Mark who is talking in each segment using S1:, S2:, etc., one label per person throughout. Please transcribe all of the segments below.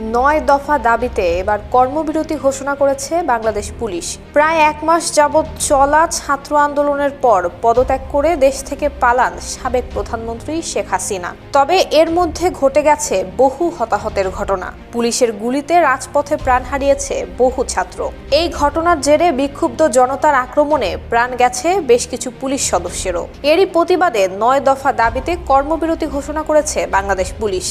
S1: 9 দফা দাবিতে এবার কর্মবিরতি ঘোষণা করেছে বাংলাদেশ পুলিশ। প্রায় 1 মাস যাবৎ চলা ছাত্র আন্দোলনের পর পদত্যাগ করে দেশ থেকে পালান সাবেক প্রধানমন্ত্রী শেখ হাসিনা। তবে এর মধ্যে ঘটে গেছে বহু হতাহতের ঘটনা। পুলিশের গুলিতে রাজপথে প্রাণ হারিয়েছে বহু ছাত্র। এই ঘটনার জেরে বিক্ষুব্ধ জনতার আক্রমণে প্রাণ গেছে বেশ কিছু পুলিশ সদস্যেরও। এরই প্রতিবাদে 9 দফা দাবিতে কর্মবিরতি ঘোষণা করেছে বাংলাদেশ পুলিশ।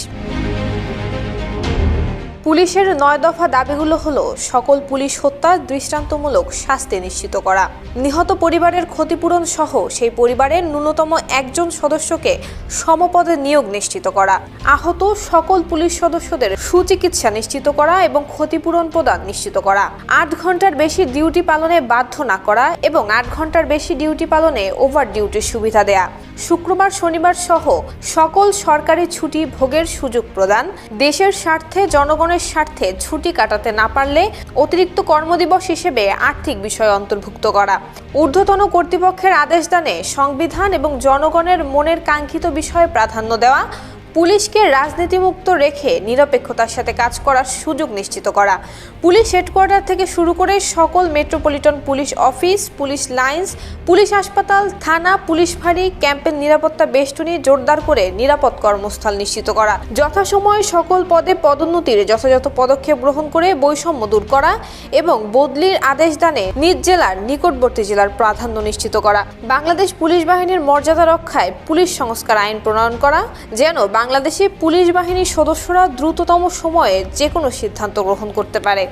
S1: পুলিশের 9 দফা দাবিগুলো হলো সকল পুলিশ হত্যার দৃষ্টান্তমূলক শাস্তি নিশ্চিত করা, নিহত পরিবারের ক্ষতিপূরণ সহ সেই পরিবারের ন্যূনতম একজন সদস্যকে সমপদে নিয়োগ নিশ্চিত করা, আহত সকল পুলিশ সদস্যদের সুচিকিৎসা নিশ্চিত করা এবং ক্ষতিপূরণ প্রদান নিশ্চিত করা, 8 ঘন্টার বেশি ডিউটি পালনে বাধ্য না করা এবং 8 ঘন্টার বেশি ডিউটি পালনে ওভার ডিউটির সুবিধা দেয়া, শুক্রবার শনিবার সহ সকল সরকারি ছুটি ভোগের সুযোগ প্রদান, দেশের স্বার্থে জনগণের স্বার্থে ছুটি কাটাতে না পারলে অতিরিক্ত কর্মদিবস হিসেবে আর্থিক বিষয় অন্তর্ভুক্ত করা, ঊর্ধ্বতন কর্তৃপক্ষের আদেশ দানে সংবিধান এবং জনগণের মনের কাঙ্ক্ষিত বিষয়ে প্রাধান্য দেওয়া, পুলিশকে রাজনীতিমুক্ত রেখে নিরপেক্ষতার সাথে কাজ করার সুযোগ নিশ্চিত করা, পুলিশ হেডকোয়ার্টার থেকে শুরু করে সকল metropolitan police office, police lines, police হাসপাতাল, থানা, পুলিশ ফাঁড়ি, ক্যাম্পের নিরাপত্তা বেষ্টনী জোরদার করে নিরাপদ কর্মস্থল নিশ্চিত করা, যথাসময়ে সকল পদে পদোন্নতির যথাযথ পদক্ষেপ গ্রহণ করে বৈষম্য দূর করা এবং বদলির আদেশ দানে নিজ জেলার নিকটবর্তী জেলার প্রাধান্য নিশ্চিত করা, বাংলাদেশ পুলিশ বাহিনীর মর্যাদা রক্ষায় পুলিশ সংস্কার আইন প্রণয়ন করা, যেন বাংলাদেশে পুলিশ বাহিনীর সদস্যরা দ্রুততম সময়ে যে কোনো সিদ্ধান্ত গ্রহণ করতে পারে।